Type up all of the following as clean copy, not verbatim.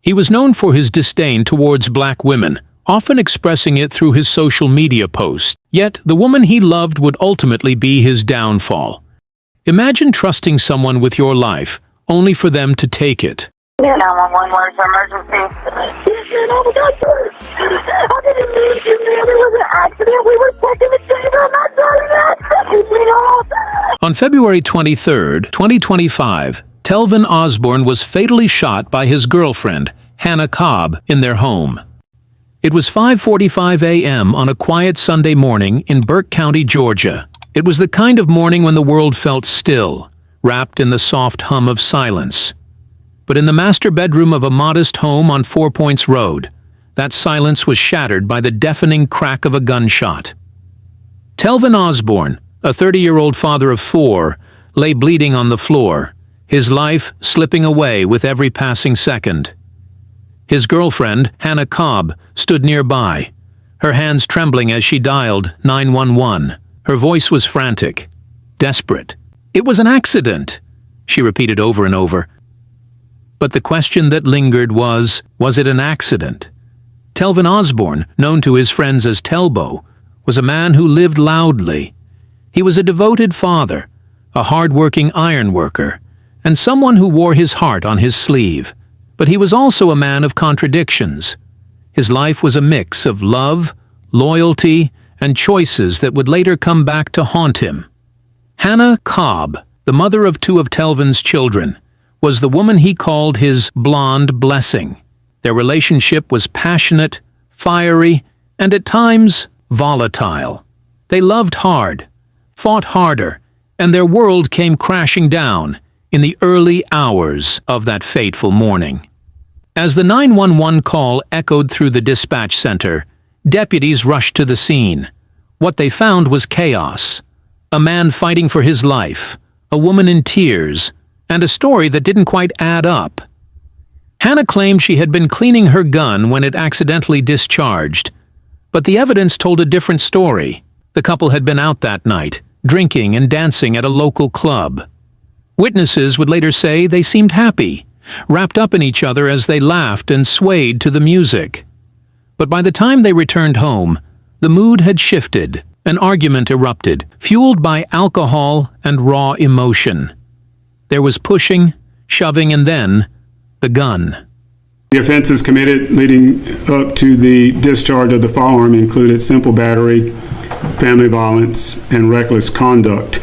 He was known for his disdain towards black women, often expressing it through his social media posts. Yet, the woman he loved would ultimately be his downfall. Imagine trusting someone with your life, only for them to take it. 911, where's the emergency? Yes, oh my God, sir. I didn't mean to, man. It was an accident. We were taking the chamber. I'm not sorry that. Keep me off. On February 23, 2025, Telvin Osborne was fatally shot by his girlfriend, Hannah Cobb, in their home. It was 5:45 a.m. on a quiet Sunday morning in Burke County, Georgia. It was the kind of morning when the world felt still, wrapped in the soft hum of silence. But in the master bedroom of a modest home on 4 Points Road, that silence was shattered by the deafening crack of a gunshot. Telvin Osborne, a 30-year-old father of 4, lay bleeding on the floor, his life slipping away with every passing second. His girlfriend, Hannah Cobb, stood nearby, her hands trembling as she dialed 911. Her voice was frantic, desperate. "It was an accident," she repeated over and over. But the question that lingered was it an accident? Telvin Osborne, known to his friends as Telbo, was a man who lived loudly. He was a devoted father, a hard-working iron worker, and someone who wore his heart on his sleeve. But he was also a man of contradictions. His life was a mix of love, loyalty, and choices that would later come back to haunt him. Hannah Cobb, the mother of 2 of Telvin's children, was the woman he called his blonde blessing. Their relationship was passionate, fiery, and at times volatile. They loved hard, fought harder, and their world came crashing down in the early hours of that fateful morning. As the 911 call echoed through the dispatch center, deputies rushed to the scene. What they found was chaos. A man fighting for his life, a woman in tears, and a story that didn't quite add up. Hannah claimed she had been cleaning her gun when it accidentally discharged, but the evidence told a different story. The couple had been out that night, drinking and dancing at a local club. Witnesses would later say they seemed happy, wrapped up in each other as they laughed and swayed to the music. But by the time they returned home, the mood had shifted. An argument erupted, fueled by alcohol and raw emotion. There was pushing, shoving, and then the gun. The offenses committed leading up to the discharge of the firearm included simple battery, family violence, and reckless conduct.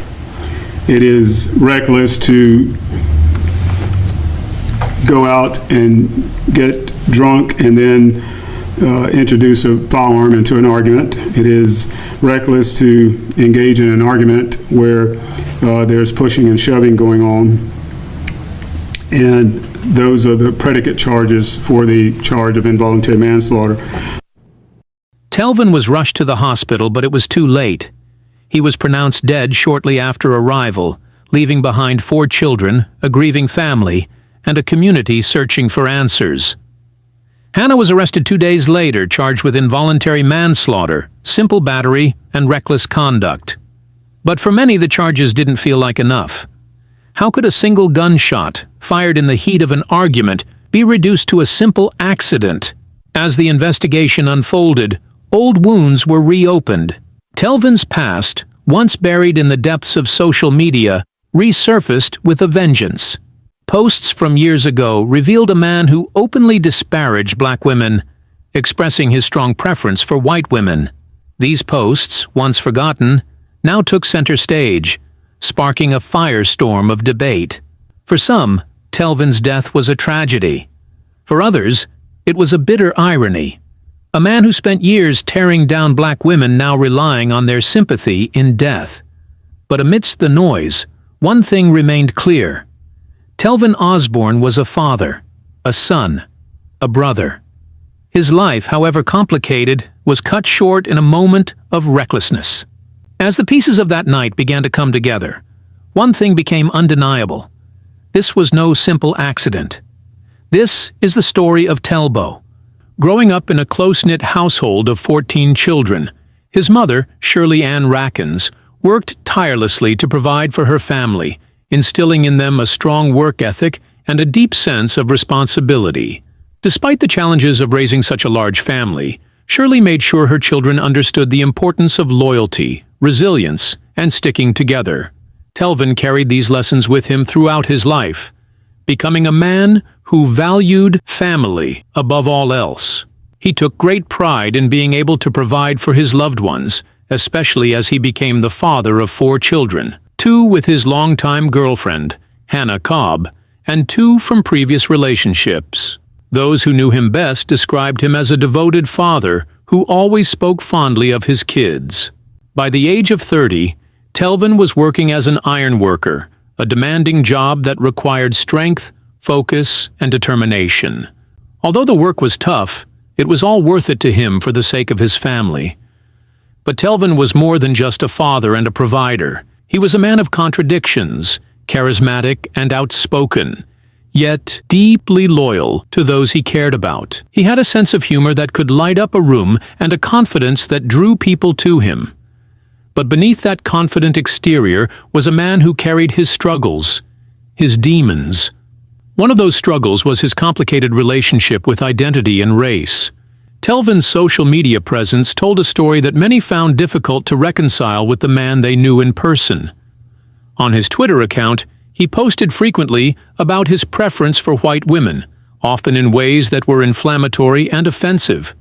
It is reckless to go out and get drunk and then introduce a firearm into an argument. It is reckless to engage in an argument where there's pushing and shoving going on. And those are the predicate charges for the charge of involuntary manslaughter. Telvin was rushed to the hospital, but it was too late. He was pronounced dead shortly after arrival, leaving behind 4 children, a grieving family, and a community searching for answers. Hannah was arrested 2 days later, charged with involuntary manslaughter, simple battery, and reckless conduct. But for many, the charges didn't feel like enough. How could a single gunshot, fired in the heat of an argument, be reduced to a simple accident? As the investigation unfolded, old wounds were reopened. Telvin's past, once buried in the depths of social media, resurfaced with a vengeance. Posts from years ago revealed a man who openly disparaged black women, expressing his strong preference for white women. These posts, once forgotten, now took center stage, sparking a firestorm of debate. For some, Telvin's death was a tragedy. For others, it was a bitter irony. A man who spent years tearing down black women now relying on their sympathy in death. But amidst the noise, one thing remained clear. Telvin Osborne was a father, a son, a brother. His life, however complicated, was cut short in a moment of recklessness. As the pieces of that night began to come together, one thing became undeniable. This was no simple accident. This is the story of Telbo. Growing up in a close-knit household of 14 children, his mother, Shirley Ann Rackens, worked tirelessly to provide for her family, instilling in them a strong work ethic and a deep sense of responsibility. Despite the challenges of raising such a large family, Shirley made sure her children understood the importance of loyalty, resilience, and sticking together. Telvin carried these lessons with him throughout his life, becoming a man who valued family above all else. He took great pride in being able to provide for his loved ones, especially as he became the father of 4 children, 2 with his longtime girlfriend, Hannah Cobb, and 2 from previous relationships. Those who knew him best described him as a devoted father who always spoke fondly of his kids. By the age of 30, Telvin was working as an iron worker, a demanding job that required strength, focus, and determination. Although the work was tough, it was all worth it to him for the sake of his family. But Telvin was more than just a father and a provider. He was a man of contradictions, charismatic and outspoken, yet deeply loyal to those he cared about. He had a sense of humor that could light up a room and a confidence that drew people to him. But beneath that confident exterior was a man who carried his struggles, his demons. One of those struggles was his complicated relationship with identity and race. Telvin's social media presence told a story that many found difficult to reconcile with the man they knew in person. On his Twitter account, he posted frequently about his preference for white women, often in ways that were inflammatory and offensive.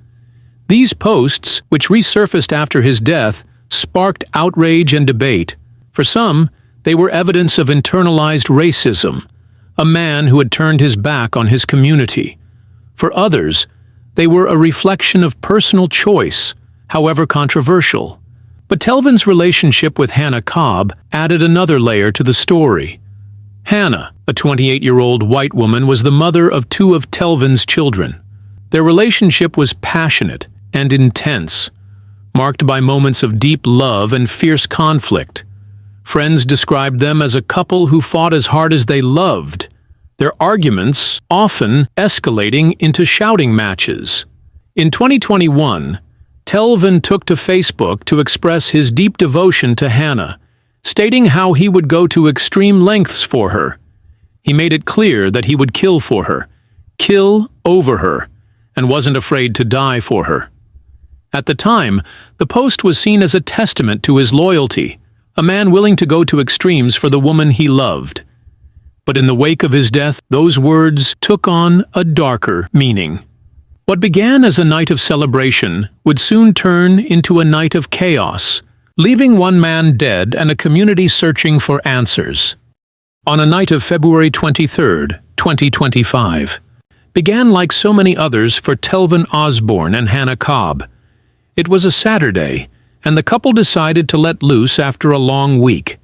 These posts, which resurfaced after his death, sparked outrage and debate. For some, they were evidence of internalized racism, a man who had turned his back on his community. For others, they were a reflection of personal choice, however controversial. But Telvin's relationship with Hannah Cobb added another layer to the story. Hannah, a 28-year-old white woman, was the mother of 2 of Telvin's children. Their relationship was passionate and intense, marked by moments of deep love and fierce conflict. Friends described them as a couple who fought as hard as they loved, their arguments often escalating into shouting matches. In 2021, Telvin took to Facebook to express his deep devotion to Hannah, stating how he would go to extreme lengths for her. He made it clear that he would kill for her, kill over her, and wasn't afraid to die for her. At the time, the post was seen as a testament to his loyalty, a man willing to go to extremes for the woman he loved. But in the wake of his death, those words took on a darker meaning. What began as a night of celebration would soon turn into a night of chaos, leaving one man dead and a community searching for answers. On a night of February 23, 2025, began like so many others for Telvin Osborne and Hannah Cobb. It was a Saturday, and the couple decided to let loose after a long week.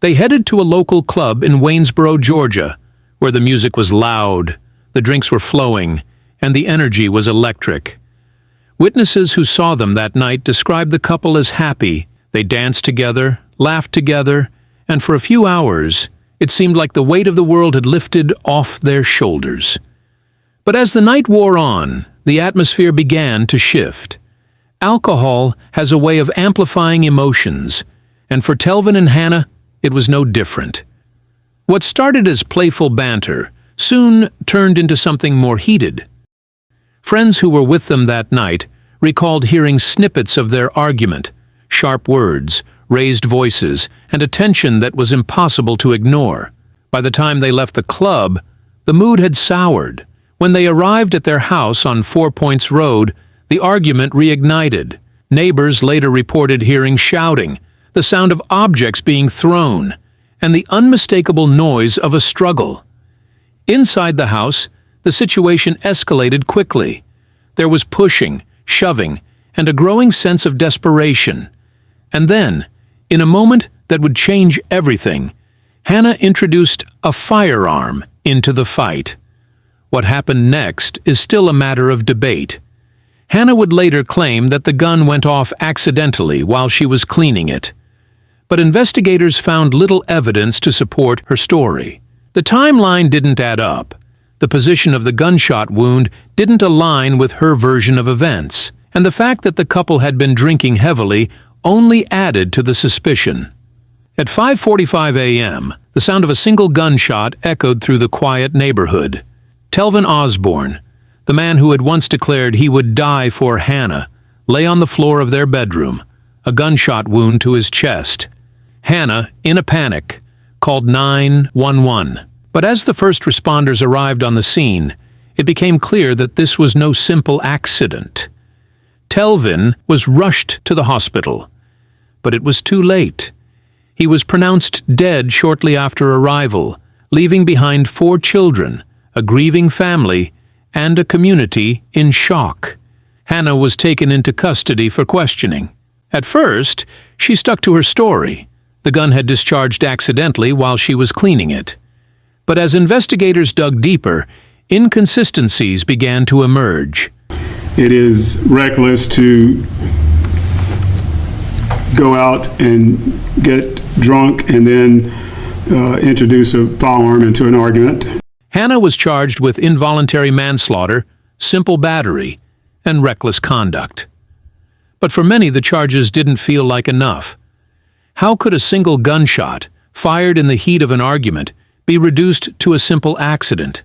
They headed to a local club in Waynesboro, Georgia, where the music was loud, the drinks were flowing, and the energy was electric. Witnesses who saw them that night described the couple as happy. They danced together, laughed together, and for a few hours, it seemed like the weight of the world had lifted off their shoulders. But as the night wore on, the atmosphere began to shift. Alcohol has a way of amplifying emotions, and for Telvin and Hannah, it was no different. What started as playful banter soon turned into something more heated. Friends who were with them that night recalled hearing snippets of their argument, sharp words, raised voices, and a tension that was impossible to ignore. By the time they left the club, the mood had soured. When they arrived at their house on 4 Points Road, the argument reignited. Neighbors later reported hearing shouting, the sound of objects being thrown, and the unmistakable noise of a struggle. Inside the house, the situation escalated quickly. There was pushing, shoving, and a growing sense of desperation. And then, in a moment that would change everything, Hannah introduced a firearm into the fight. What happened next is still a matter of debate. Hannah would later claim that the gun went off accidentally while she was cleaning it. But investigators found little evidence to support her story. The timeline didn't add up. The position of the gunshot wound didn't align with her version of events, and the fact that the couple had been drinking heavily only added to the suspicion. At 5:45 a.m., the sound of a single gunshot echoed through the quiet neighborhood. Telvin Osborne, the man who had once declared he would die for Hannah, lay on the floor of their bedroom, a gunshot wound to his chest. Hannah, in a panic, called 911. But as the first responders arrived on the scene, it became clear that this was no simple accident. Telvin was rushed to the hospital, but it was too late. He was pronounced dead shortly after arrival, leaving behind 4 children, a grieving family, and a community in shock. Hannah was taken into custody for questioning. At first, she stuck to her story. The gun had discharged accidentally while she was cleaning it. But as investigators dug deeper, inconsistencies began to emerge. It is reckless to go out and get drunk and then introduce a firearm into an argument. Hannah was charged with involuntary manslaughter, simple battery, and reckless conduct. But for many, the charges didn't feel like enough. How could a single gunshot, fired in the heat of an argument, be reduced to a simple accident?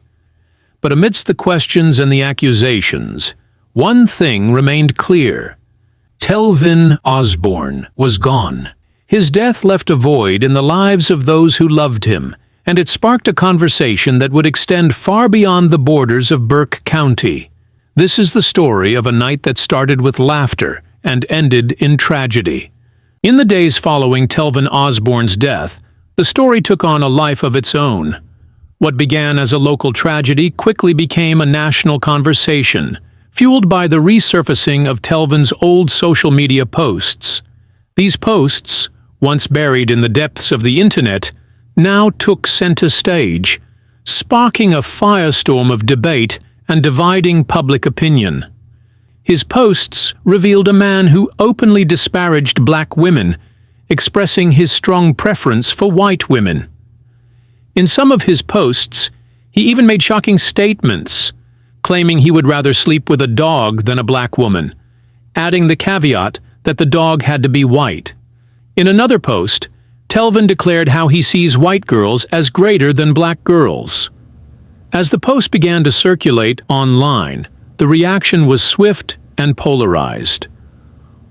But amidst the questions and the accusations, one thing remained clear. Telvin Osborne was gone. His death left a void in the lives of those who loved him, and it sparked a conversation that would extend far beyond the borders of Burke County. This is the story of a night that started with laughter and ended in tragedy. In the days following Telvin Osborne's death, the story took on a life of its own. What began as a local tragedy quickly became a national conversation, fueled by the resurfacing of Telvin's old social media posts. These posts, once buried in the depths of the internet, now took center stage, sparking a firestorm of debate and dividing public opinion. His posts revealed a man who openly disparaged black women, expressing his strong preference for white women. In some of his posts, he even made shocking statements, claiming he would rather sleep with a dog than a black woman, adding the caveat that the dog had to be white. In another post, Telvin declared how he sees white girls as greater than black girls. As the post began to circulate online, the reaction was swift and polarized.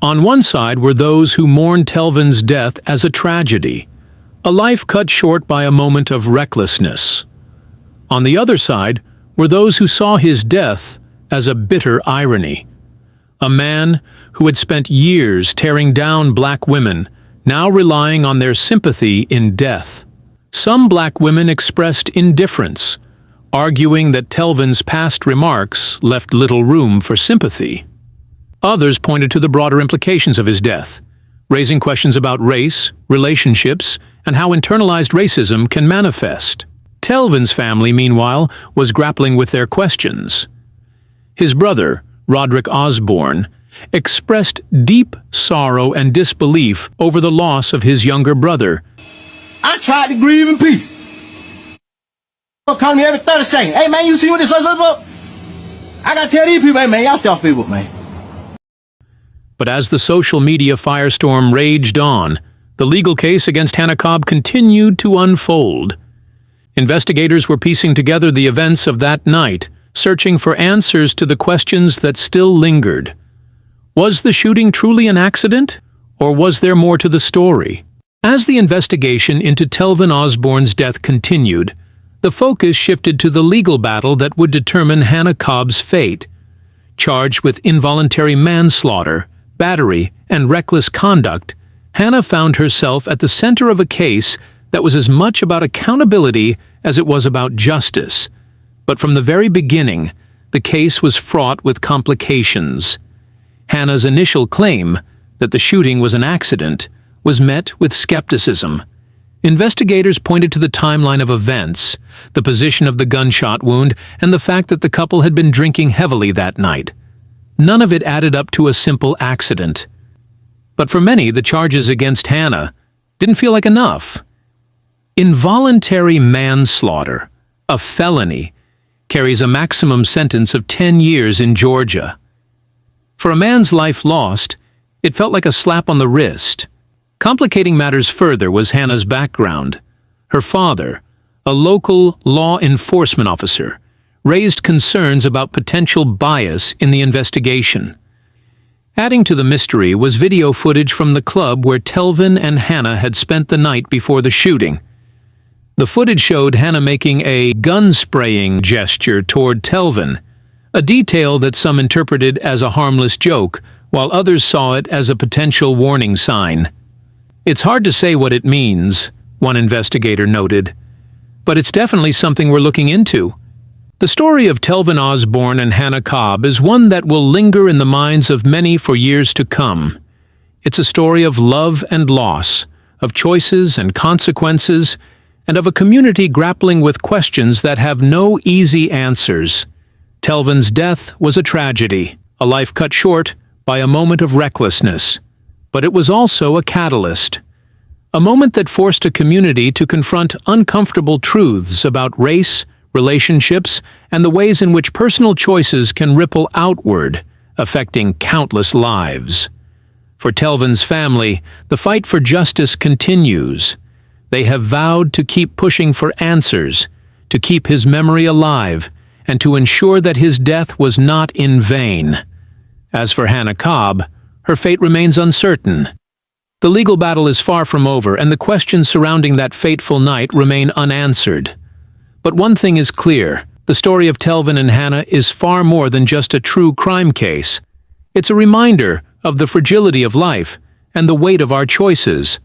On one side were those who mourned Telvin's death as a tragedy, a life cut short by a moment of recklessness. On the other side were those who saw his death as a bitter irony. A man who had spent years tearing down black women, now relying on their sympathy in death. Some black women expressed indifference, arguing that Telvin's past remarks left little room for sympathy. Others pointed to the broader implications of his death, raising questions about race, relationships, and how internalized racism can manifest. Telvin's family, meanwhile, was grappling with their questions. His brother, Roderick Osborne, expressed deep sorrow and disbelief over the loss of his younger brother. I tried to grieve in peace. Don't call me every 30 seconds. Hey, man, you see what this is about? I gotta tell these people, hey, man, y'all stay off Facebook, man. But as the social media firestorm raged on, the legal case against Hannah Cobb continued to unfold. Investigators were piecing together the events of that night, searching for answers to the questions that still lingered. Was the shooting truly an accident, or was there more to the story? As the investigation into Telvin Osborne's death continued, the focus shifted to the legal battle that would determine Hannah Cobb's fate. Charged with involuntary manslaughter, battery, and reckless conduct, Hannah found herself at the center of a case that was as much about accountability as it was about justice. But from the very beginning, the case was fraught with complications. Hannah's initial claim, that the shooting was an accident, was met with skepticism. Investigators pointed to the timeline of events, the position of the gunshot wound, and the fact that the couple had been drinking heavily that night. None of it added up to a simple accident. But for many, the charges against Hannah didn't feel like enough. Involuntary manslaughter, a felony, carries a maximum sentence of 10 years in Georgia. For a man's life lost, it felt like a slap on the wrist. Complicating matters further was Hannah's background. Her father, a local law enforcement officer, raised concerns about potential bias in the investigation. Adding to the mystery was video footage from the club where Telvin and Hannah had spent the night before the shooting. The footage showed Hannah making a gun-spraying gesture toward Telvin, a detail that some interpreted as a harmless joke, while others saw it as a potential warning sign. "It's hard to say what it means," one investigator noted, "but it's definitely something we're looking into." The story of Telvin Osborne and Hannah Cobb is one that will linger in the minds of many for years to come. It's a story of love and loss, of choices and consequences, and of a community grappling with questions that have no easy answers. Telvin's death was a tragedy, a life cut short by a moment of recklessness. But it was also a catalyst. A moment that forced a community to confront uncomfortable truths about race, relationships, and the ways in which personal choices can ripple outward, affecting countless lives. For Telvin's family, the fight for justice continues. They have vowed to keep pushing for answers, to keep his memory alive, and to ensure that his death was not in vain. As for Hannah Cobb, her fate remains uncertain. The legal battle is far from over, and the questions surrounding that fateful night remain unanswered. But one thing is clear: the story of Telvin and Hannah is far more than just a true crime case. It's a reminder of the fragility of life and the weight of our choices.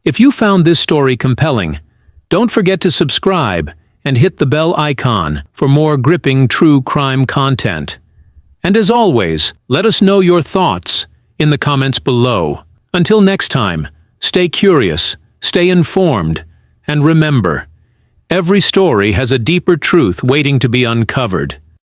If you found this story compelling, don't forget to subscribe and hit the bell icon for more gripping true crime content. And as always, let us know your thoughts in the comments below. Until next time, stay curious, stay informed, and remember, every story has a deeper truth waiting to be uncovered.